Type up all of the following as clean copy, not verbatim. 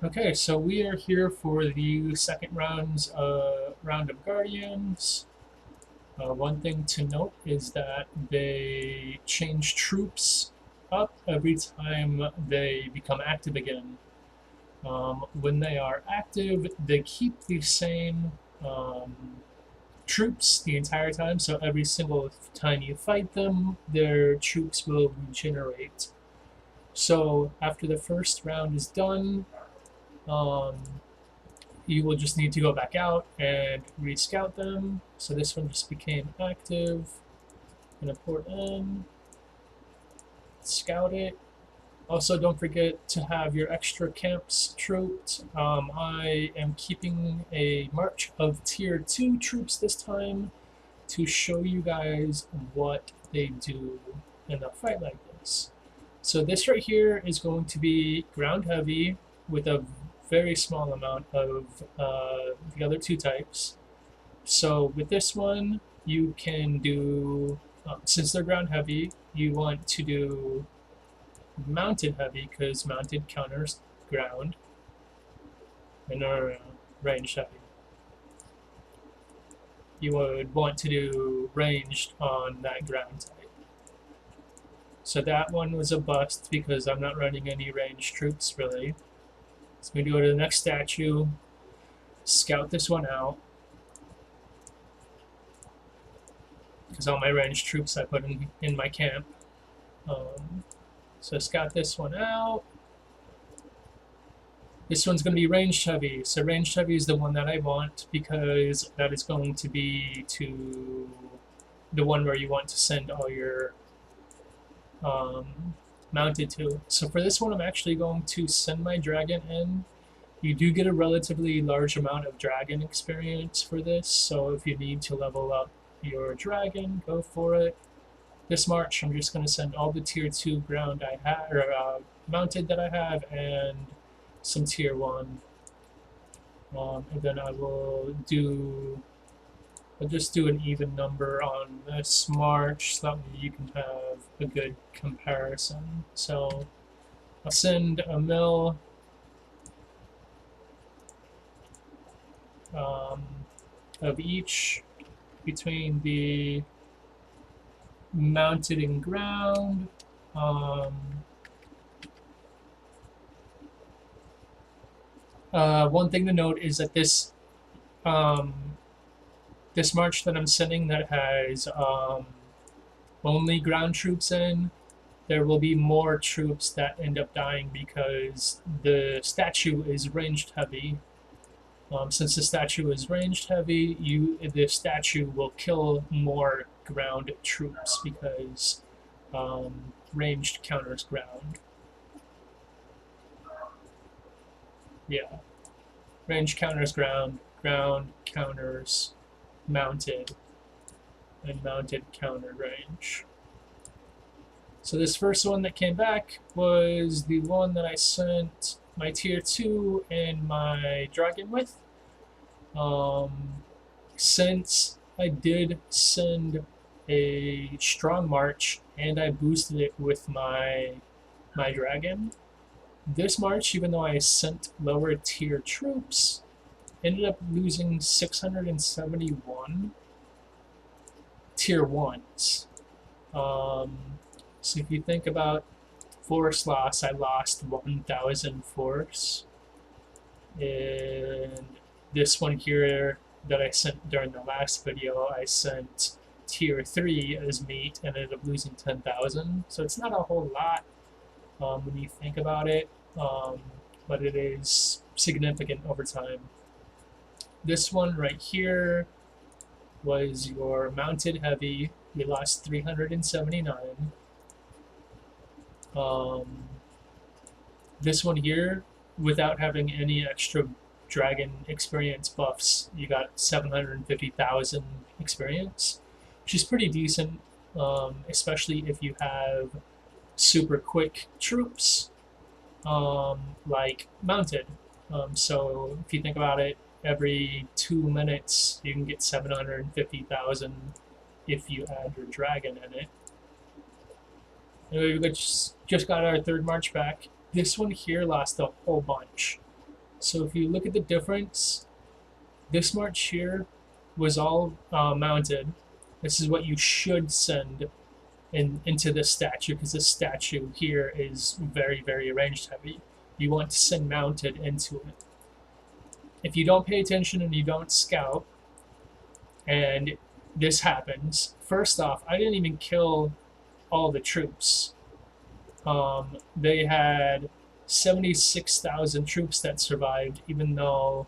Okay, so we are here for the second round of Guardians. One thing to note is that they change troops up every time they become active again. When they are active, they keep the same um, troops the entire time, so every single time you fight them, their troops will regenerate. So after the first round is done, um, you will just need to go back out and rescout them. So this one just became active. Gonna port in, scout it. Also, don't forget to have your extra camps trooped. I am keeping a march of tier 2 troops this time to show you guys what they do in a fight like this. So this right here is going to be ground heavy with a very small amount of the other two types. So with this one, you can do, since they're ground heavy, you want to do mounted heavy because mounted counters ground and are ranged heavy. You would want to do ranged on that ground type. So that one was a bust because I'm not running any ranged troops really. So we go to the next statue, scout this one out, because all my ranged troops I put in my camp. So scout this one out. This one's going to be ranged heavy. So ranged heavy is the one that I want because that is going to be to the one where you want to send all your mounted to. So for this one, I'm actually going to send my dragon in. You do get a relatively large amount of dragon experience for this, so if you need to level up your dragon, go for it. This march, I'm just going to send all the tier 2 ground I have, or mounted that I have, and some tier 1. And then I'll just do an even number on this march so that way you can have a good comparison. So I'll send a mill of each between the mounted and ground. One thing to note is that this march that I'm sending that has only ground troops in, there will be more troops that end up dying because the statue is ranged heavy. Since the statue is ranged heavy, the statue will kill more ground troops because ranged counters ground. Yeah, range counters ground, ground counters mounted, and mounted counter range. So this first one that came back was the one that I sent my tier 2 and my dragon with. Since I did send a strong march and I boosted it with my dragon, this march, even though I sent lower tier troops, ended up losing 671 tier 1s. So if you think about force loss, I lost 1,000 force. And this one here that I sent during the last video, I sent tier 3 as meat and ended up losing 10,000. So it's not a whole lot when you think about it, but it is significant over time. This one right here was your mounted heavy. We lost 379. This one here, without having any extra dragon experience buffs, you got 750,000 experience, which is pretty decent, especially if you have super quick troops like mounted. So if you think about it, every 2 minutes you can get 750,000 if you add your dragon in it. Anyway, we just got our third march back. This one here lost a whole bunch. So if you look at the difference, this march here was all mounted. This is what you should send into this statue, because this statue here is very, very ranged heavy. You want to send mounted into it. If you don't pay attention and you don't scout, and this happens, first off, I didn't even kill all the troops. They had 76,000 troops that survived, even though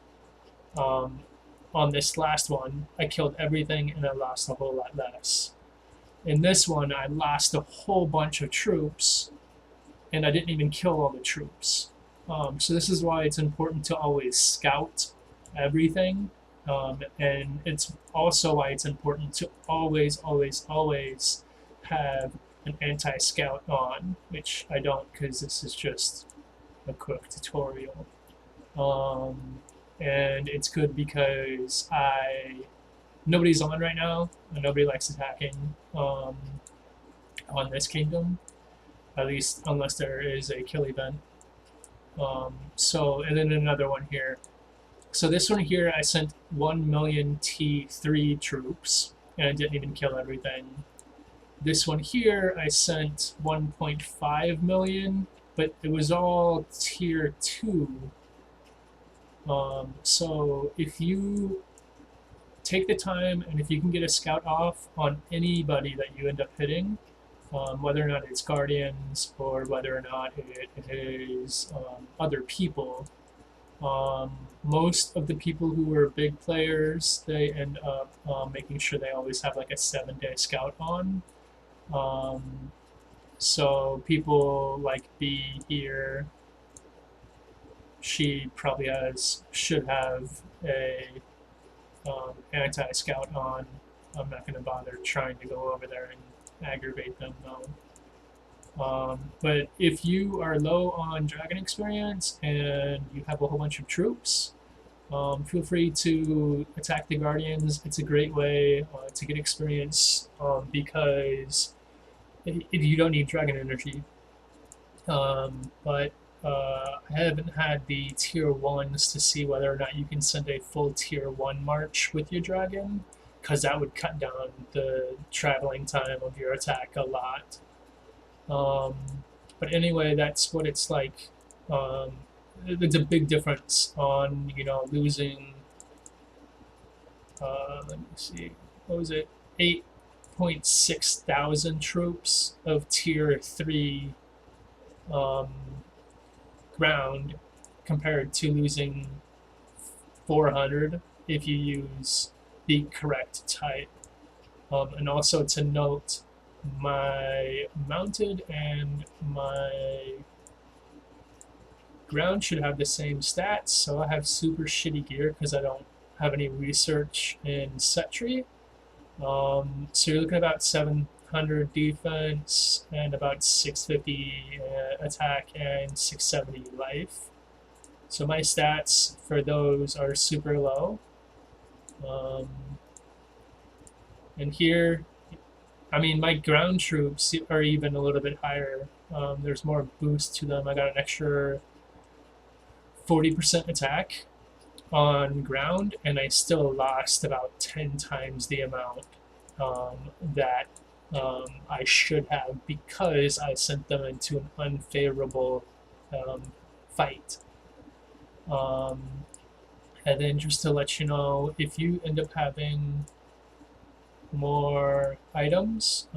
on this last one, I killed everything and I lost a whole lot less. In this one, I lost a whole bunch of troops and I didn't even kill all the troops. So this is why it's important to always scout everything. And it's also why it's important to always, always, always have an anti-scout on, which I don't, because this is just a quick tutorial. And it's good because nobody's on right now, and nobody likes attacking on this kingdom, at least unless there is a kill event. And then another one here. So this one here, I sent 1 million T3 troops, and I didn't even kill everything. This one here, I sent 1.5 million, but it was all tier 2. So if you take the time and if you can get a scout off on anybody that you end up hitting, whether or not it's Guardians or whether or not it is other people, most of the people who are big players, they end up making sure they always have like a 7-day scout on. So people like B here, she probably should have a anti-scout on. I'm not going to bother trying to go over there and aggravate them though. But if you are low on dragon experience and you have a whole bunch of troops, feel free to attack the Guardians. It's a great way to get experience because if you don't need dragon energy. But I haven't had the tier 1s to see whether or not you can send a full tier 1 march with your dragon, because that would cut down the traveling time of your attack a lot. But anyway, that's what it's like. It's a big difference on, losing, let me see, what was it, 8.6 thousand troops of tier 3 ground compared to losing 400 if you use the correct type. And also to note, my mounted and my ground should have the same stats, so I have super shitty gear because I don't have any research in set tree. So you're looking at about 700 defense and about 650 attack and 670 life. So my stats for those are super low. And here, I mean, my ground troops are even a little bit higher. There's more boost to them. I got an extra 40% attack on ground, and I still lost about 10 times the amount that I should have because I sent them into an unfavorable fight. And then just to let you know, if you end up having more items,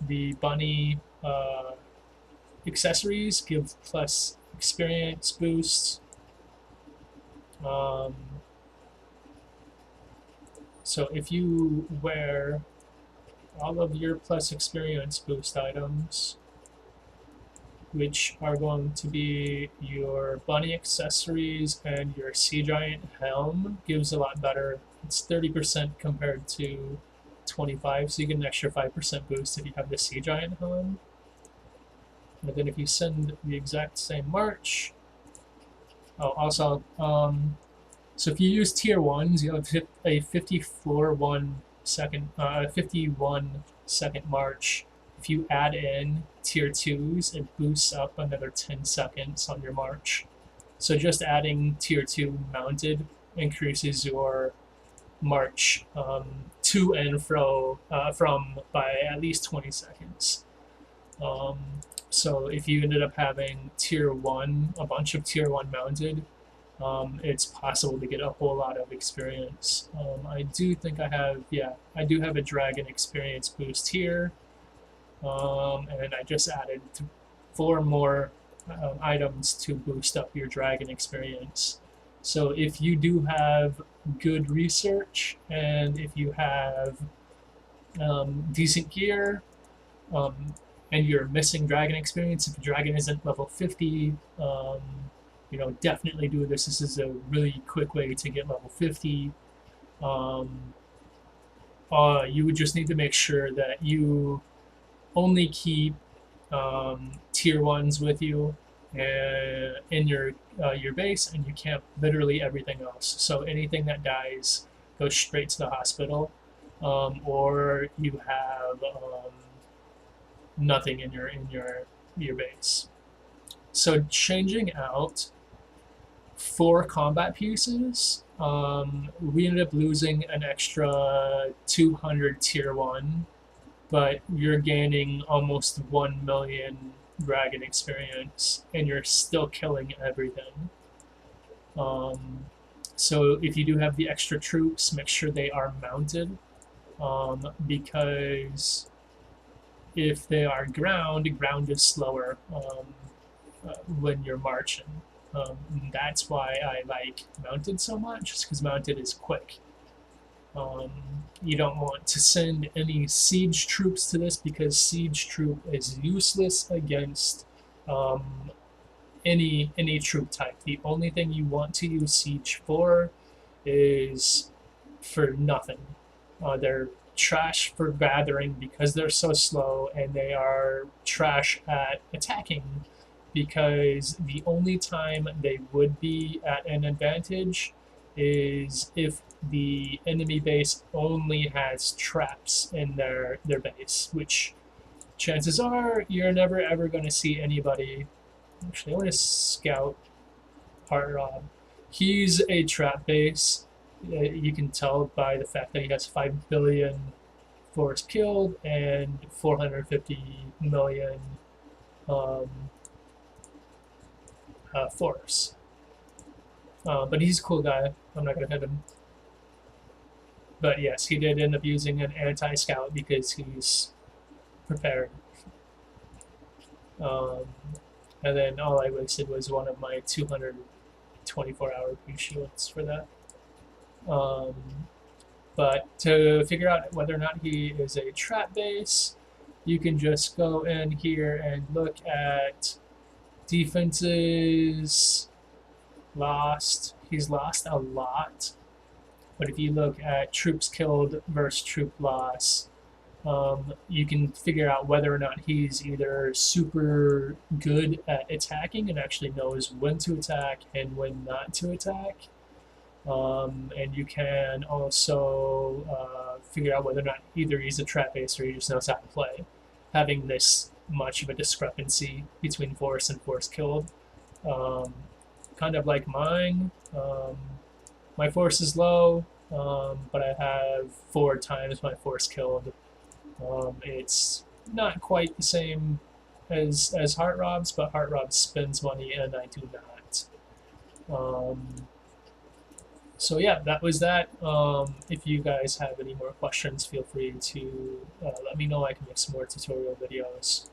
the bunny accessories give plus experience boosts. So if you wear all of your plus experience boost items, which are going to be your bunny accessories and your sea giant helm, gives a lot better. It's 30% compared to 25, so you get an extra 5% boost if you have the sea giant helm. And then if you send the exact same march, also, so if you use tier 1s, you have a 51 second march. If you add in tier 2s, it boosts up another 10 seconds on your march. So just adding tier 2 mounted increases your march to and from by at least 20 seconds. Um, so if you ended up having tier 1, a bunch of tier 1 mounted, it's possible to get a whole lot of experience. I do think I do have a dragon experience boost here. And I just added 4 more items to boost up your dragon experience. So if you do have good research and if you have decent gear and you're missing dragon experience, if the dragon isn't level 50, definitely do this. This is a really quick way to get level 50. You would just need to make sure that you only keep tier 1s with you in your base, and you camp literally everything else. So anything that dies goes straight to the hospital, or you have nothing in your base. So changing out 4 combat pieces, we ended up losing an extra 200 tier 1, but you're gaining almost 1 million dragon experience, and you're still killing everything. So if you do have the extra troops, make sure they are mounted, because if they are ground is slower when you're marching. That's why I like mounted so much, because mounted is quick. You don't want to send any siege troops to this, because siege troop is useless against any troop type. The only thing you want to use siege for is for nothing. They're trash for gathering because they're so slow, and they are trash at attacking because the only time they would be at an advantage is if the enemy base only has traps in their base, which chances are you're never ever going to see anybody. Actually, I want to scout Heart Rob. He's a trap base. You can tell by the fact that he has 5 billion force killed and 450 million force. But he's a cool guy. I'm not going to hit him. But yes, he did end up using an anti-scout because he's prepared. And then all I wasted was one of my 224-hour boost shields for that. But to figure out whether or not he is a trap base, you can just go in here and look at defenses lost. He's lost a lot. But if you look at troops killed versus troop loss, you can figure out whether or not he's either super good at attacking and actually knows when to attack and when not to attack. And you can also figure out whether or not either he's a trap base or he just knows how to play. Having this much of a discrepancy between force and force killed. Kind of like mine. My force is low, but I have 4 times my force killed. It's not quite the same as Heart Rob's, but Heart Rob spends money and I do not. So yeah, that was that. If you guys have any more questions, feel free to let me know. I can make some more tutorial videos.